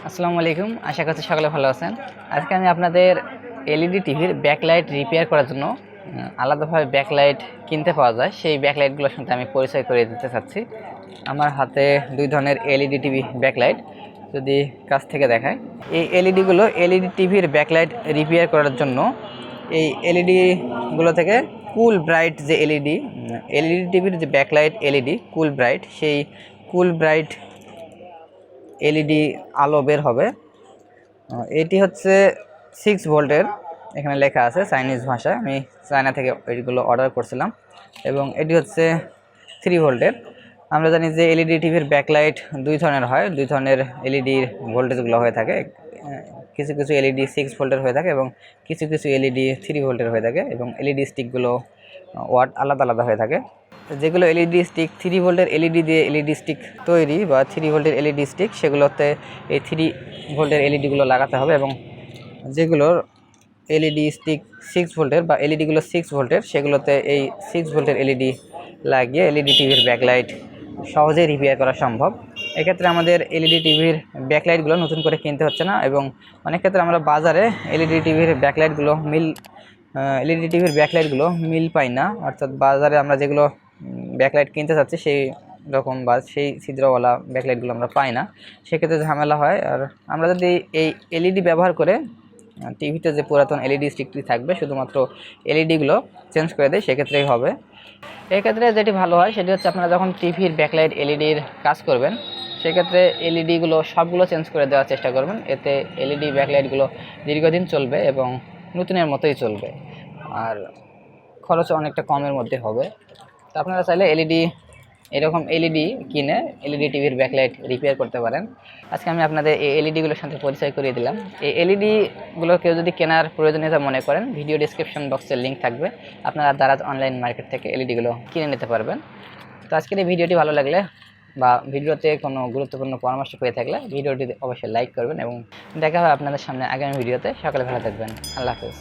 আসসালামু আলাইকুম, আশা করছি সকলে ভালো আছেন। আজকে আমি আপনাদের এলইডি টিভির ব্যাকলাইট রিপেয়ার করার জন্য আলাদাভাবে ব্যাকলাইট কিনতে পাওয়া যায়, সেই ব্যাকলাইটগুলোর সাথে আমি পরিচয় করে দিতে চাচ্ছি। আমার হাতে দুই ধরনের এলইডি টিভি ব্যাকলাইট, যদি কাছ থেকে দেখায়, এই এলইডিগুলো এলইডি টিভির ব্যাকলাইট রিপেয়ার করার জন্য এই এলইডিগুলো থেকে কুল ব্রাইট যে এলইডি টিভির যে ব্যাকলাইট এলইডি কুল ব্রাইট, সেই কুল ব্রাইট এলইডি আলো বের হবে। এটি হচ্ছে 6 ভোল্টের, এখানে লেখা আছে চাইনিজ ভাষায়, আমি চায়না থেকে এগুলো অর্ডার করছিলাম। এবং এটি হচ্ছে 3 ভোল্টের। আমরা জানি যে এলইডি টিভির ব্যাকলাইট দুই ধরনের হয়, দুই ধরনের এলইডির ভোল্টেজগুলো হয়ে থাকে। কিছু কিছু এলইডি 6 ভোল্টের হয়ে থাকে এবং কিছু কিছু এলইডি 3 ভোল্টের হয়ে থাকে, এবং এলইডি স্টিকগুলো ওয়াট আলাদা আলাদা হয়ে থাকে। যেগুলো এলইডি স্টিক 3 ভোল্টের এলইডি দিয়ে এলইডি স্টিক তৈরি বা 3 ভোল্টের এলইডি স্টিক, সেগুলোতে এই 3 ভোল্টের এলইডিগুলো লাগাতে হবে। এবং যেগুলোর এলইডি স্টিক 6 ভোল্টের বা এলইডিগুলো 6 ভোল্টের, সেগুলোতে এই 6 ভোল্টের এলইডি লাগিয়ে এলইডি টিভির ব্যাকলাইট সহজেই রিপেয়ার করা সম্ভব। এক্ষেত্রে আমাদের এলইডি টিভির ব্যাকলাইটগুলো নতুন করে কিনতে হচ্ছে না, এবং অনেক ক্ষেত্রে আমরা বাজারে এলইডি টিভির ব্যাকলাইটগুলো এলইডি টিভির ব্যাকলাইটগুলো মিল পাই না, অর্থাৎ বাজারে আমরা যেগুলো ব্যাকলাইট কিনতে চাচ্ছি সেই রকম বা সেই ছিদ্রওয়ালা ব্যাকলাইটগুলো আমরা পাই না, সেক্ষেত্রে ঝামেলা হয়। আর আমরা যদি এই এলইডি ব্যবহার করে টিভিতে যে পুরাতন এলইডি স্টিকটি থাকবে, শুধুমাত্র এলইডিগুলো চেঞ্জ করে দেয়, সেক্ষেত্রেই হবে। এক্ষেত্রে যেটি ভালো হয় সেটি হচ্ছে, আপনারা যখন টিভির ব্যাকলাইট এলইডির কাজ করবেন, সেক্ষেত্রে এলইডিগুলো সবগুলো চেঞ্জ করে দেওয়ার চেষ্টা করবেন। এতে এলইডি ব্যাকলাইটগুলো দীর্ঘদিন চলবে এবং নতুনের মতোই চলবে, আর খরচ অনেকটা কমের মধ্যে হবে। তো আপনারা চাইলে এরকম এলইডি কিনে এলইডি টিভির ব্যাকলাইট রিপেয়ার করতে পারেন। আজকে আমি আপনাদের এই এলইডিগুলোর সাথে পরিচয় করিয়ে দিলাম। এই এলইডিগুলো কেউ যদি কেনার প্রয়োজনীয়তা মনে করেন, ভিডিও ডিসক্রিপশন বক্সের লিঙ্ক থাকবে, আপনারা দারাজ অনলাইন মার্কেট থেকে এলইডিগুলো কিনে নিতে পারবেন। তো আজকের এই ভিডিওটি ভালো লাগলে বা ভিডিওতে কোনো গুরুত্বপূর্ণ পরামর্শ পেয়ে থাকলে ভিডিওটি অবশ্যই লাইক করবেন, এবং দেখা হয় আপনাদের সামনে আগামী ভিডিওতে। সকালে ভালো থাকবেন। আল্লাহ হাফেজ।